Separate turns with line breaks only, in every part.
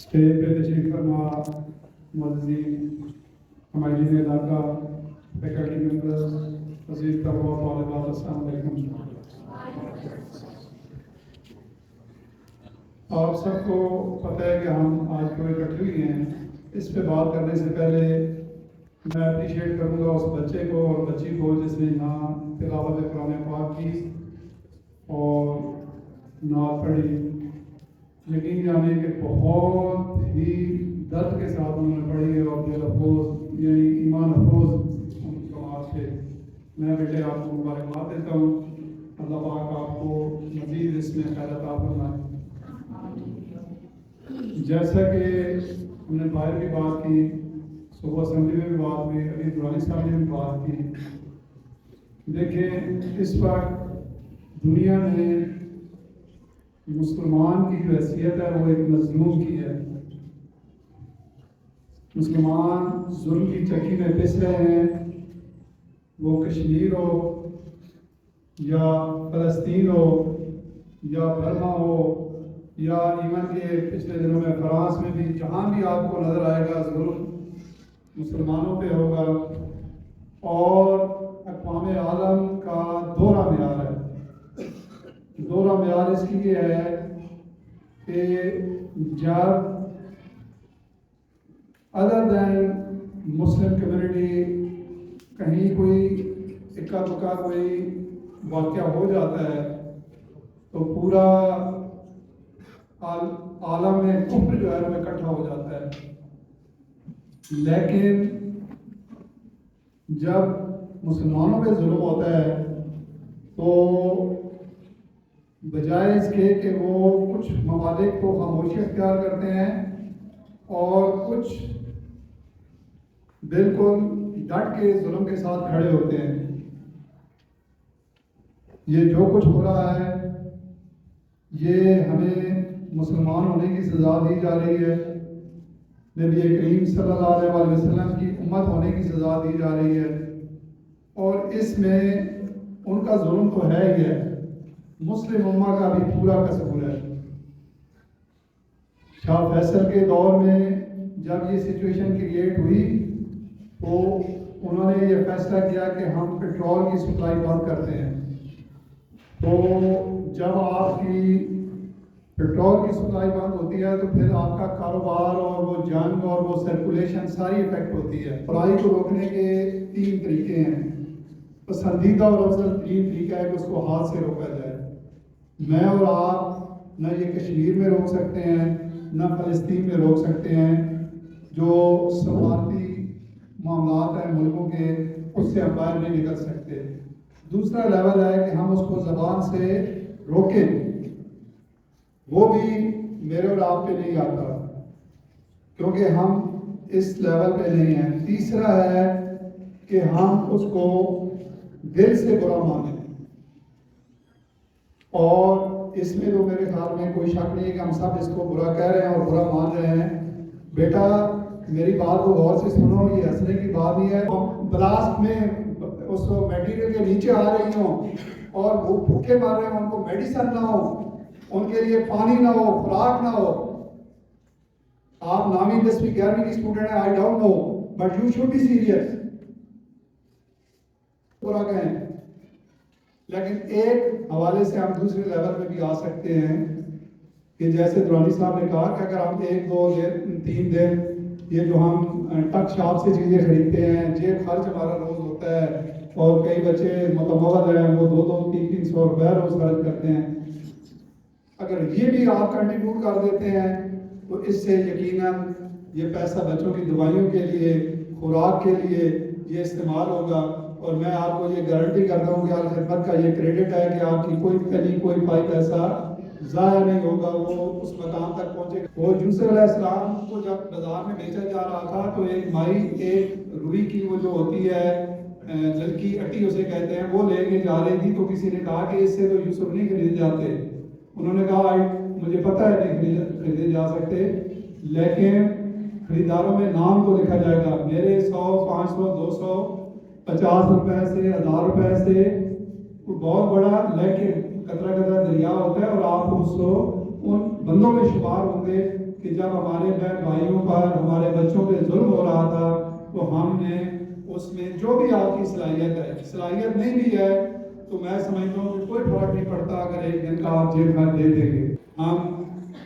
Stage پہ تشریف فرما معززین ہمارے علاقہ فیکلٹی ممبرز عزیز طلباء طالبات السلام علیکم. آپ سب کو پتہ ہے کہ ہم آج کو اکٹھے ہوئے ہیں. اس پہ بات کرنے سے پہلے میں اپریشیٹ کروں گا اس بچے کو اور بچی کو جس نے یہاں تلاوت قرآن پاک کی اور نعت پڑھی. یقین جانے کہ بہت ہی درد کے ساتھ انہوں نے پڑھی ہے اور دل افروز یعنی ایمان افروز ان کی کمال سے میں بیٹے آپ کو مبارکباد دیتا ہوں. اللہ پاک آپ کو مزید اس میں خیر عطا فرمائے. جیسا کہ ہم نے باہر بھی بات کی, صبح اسمبلی میں بھی بات ہوئی, ابھی درانی صاحب نے بھی بات کی. دیکھیں اس وقت دنیا میں مسلمان کی جو حیثیت ہے وہ ایک مظلوم کی ہے. مسلمان ظلم کی چکی میں پس رہے ہیں, وہ کشمیر ہو یا فلسطین ہو یا برما ہو یا ایون کے پچھلے دنوں میں فرانس میں بھی, جہاں بھی آپ کو نظر آئے گا ظلم مسلمانوں پہ ہوگا. اور اقوام عالم کا دوہرا معیار ہے. دوہرا معیار اس لیے ہے کہ جب ادر دین مسلم کمیونٹی کہیں کوئی اکا دکا کوئی واقعہ ہو جاتا ہے تو پورا عالم میں کفر جو ہے وہ اکٹھا ہو جاتا ہے. لیکن جب مسلمانوں پہ ظلم ہوتا ہے تو بجائے اس کے کہ وہ کچھ ممالک کو خاموشی اختیار کرتے ہیں اور کچھ بالکل ڈٹ کے ظلم کے ساتھ کھڑے ہوتے ہیں. یہ جو کچھ ہو رہا ہے یہ ہمیں مسلمان ہونے کی سزا دی جا رہی ہے, نبی کریم صلی اللہ علیہ وسلم کی امت ہونے کی سزا دی جا رہی ہے. اور اس میں ان کا ظلم تو ہے ہی ہے, مسلم امہ کا بھی پورا قصور ہے. شاہ فیصل کے دور میں جب یہ سچویشن کریٹ ہوئی تو انہوں نے یہ فیصلہ کیا کہ ہم پیٹرول کی سپلائی بند کرتے ہیں. تو جب آپ کی پیٹرول کی سپلائی بند ہوتی ہے تو پھر آپ کا کاروبار اور وہ جنگ اور وہ سرکولیشن ساری افیکٹ ہوتی ہے. برائی کو روکنے کے 3 طریقے ہیں. پسندیدہ اور افضل ترین طریقہ ہے کہ اس کو ہاتھ سے روکا جائے. میں اور آپ نہ یہ کشمیر میں روک سکتے ہیں نہ فلسطین میں روک سکتے ہیں. جو سفارتی معاملات ہیں ملکوں کے اس سے ہم باہر نہیں نکل سکتے. دوسرا لیول ہے کہ ہم اس کو زبان سے روکیں, وہ بھی میرے اور آپ پہ نہیں آتا کیونکہ ہم اس لیول پہ نہیں ہیں. تیسرا ہے کہ ہم اس کو دل سے برا مانیں, اور اس میں تو میرے خیال میں کوئی شک نہیں ہے کہ ہم سب اس کو برا کہہ رہے ہیں اور برا مان رہے ہیں. بیٹا میری بات کو غور سے سنو, یہ ہنسنے کی بات نہیں ہے. بلاسٹ میں اس میٹیریل کے نیچے آ رہی ہوں اور وہ بھوکے مار رہے ہیں, ان کو میڈیسن نہ ہو, ان کے لیے پانی نہ ہو, خوراک نہ ہو. آپ نامی 10ویں 11ویں کی اسٹوڈنٹ ہیں, I don't know, but you should be serious. برا کہیں, لیکن ایک حوالے سے ہم دوسرے لیول پہ بھی آ سکتے ہیں کہ جیسے درانی صاحب نے کہا کہ اگر ہم 1 2 دن 3 دن یہ جو ہم ٹک شاپ سے چیزیں خریدتے ہیں, جیب خرچ ہمارا روز ہوتا ہے, اور کئی بچے متمول ہیں وہ 200-300 روپے روز خرچ کرتے ہیں. اگر یہ بھی آپ کنٹریبیوٹ کر دیتے ہیں تو اس سے یقیناً یہ پیسہ بچوں کی دوائیوں کے لیے, خوراک کے لیے یہ استعمال ہوگا. اور میں آپ کو یہ گارنٹی کرتا ہوں کہ الخدمت کا یہ کریڈٹ ہے کہ آپ کی کوئی پنی کوئی پائی پیسہ ضائع نہیں ہوگا, وہ اس مقام تک پہنچے گا. وہ یوسف علیہ السلام کو جب بازار میں بیچا جا رہا تھا تو ایک مائی ایک روئی کی وہ جو ہوتی ہے لڑکی اٹی اسے کہتے ہیں, وہ لے کے جا رہی تھی. تو کسی نے کہا کہ اس سے تو یوسف نہیں خریدے جاتے. انہوں نے کہا مجھے پتہ ہے نہیں خریدے جا سکتے, لیکن خریداروں میں نام تو لکھا جائے گا. میرے 100 500 200 50 روپے سے 1000 روپے سے بہت بڑا لیکن قطرہ قطرہ دریا ہوتا ہے, اور آپ اس کو ان بندوں میں شمار ہوں گے کہ جب ہمارے بہن بھائیوں پر ہمارے بچوں پہ ظلم ہو رہا تھا تو ہم نے اس میں جو بھی آپ کی صلاحیت نہیں بھی ہے تو میں سمجھتا ہوں کہ کوئی فرق نہیں پڑتا اگر ایک دن کا آپ جیل خرچ دے دیں گے. ہم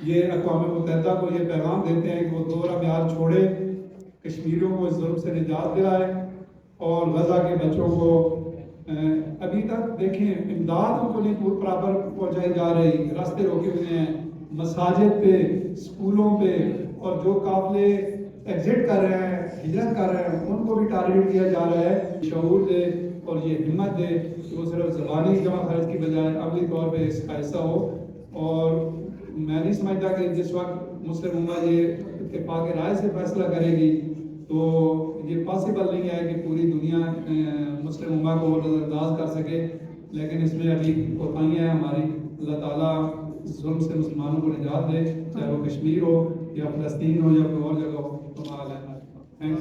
یہ اقوام متحدہ کو یہ پیغام دیتے ہیں کہ وہ دورہ میعاد چھوڑے، کشمیریوں کو اس ظلم سے نجات دلائے اور غزہ کے بچوں کو ابھی تک دیکھیں امداد ان کو نہیں برابر پہنچائی جا رہی، راستے روکے ہوئے ہیں، مساجد پہ، اسکولوں پہ، اور جو قافلے ایگزٹ کر رہے ہیں، ہجرت کر رہے ہیں، ان کو بھی ٹارگیٹ کیا جا رہا ہے. شعور دے اور یہ ہمت دے کہ وہ صرف زبانی جمع خرچ کی بجائے عملی طور پہ اس کا حصہ ہو. اور میں نہیں سمجھتا کہ جس وقت مسلم امت یہ اتفاق رائے سے فیصلہ کرے گی تو یہ پاسبل نہیں ہے کہ پوری دنیا مسلم امت کو نظر انداز کر سکے، لیکن اس میں ابھی کوتاہیاں ہیں ہماری. اللہ تعالیٰ ظلم سے مسلمانوں کو نجات دے، چاہے وہ کشمیر ہو یا فلسطین ہو یا کوئی اور جگہ ہو. Thank you.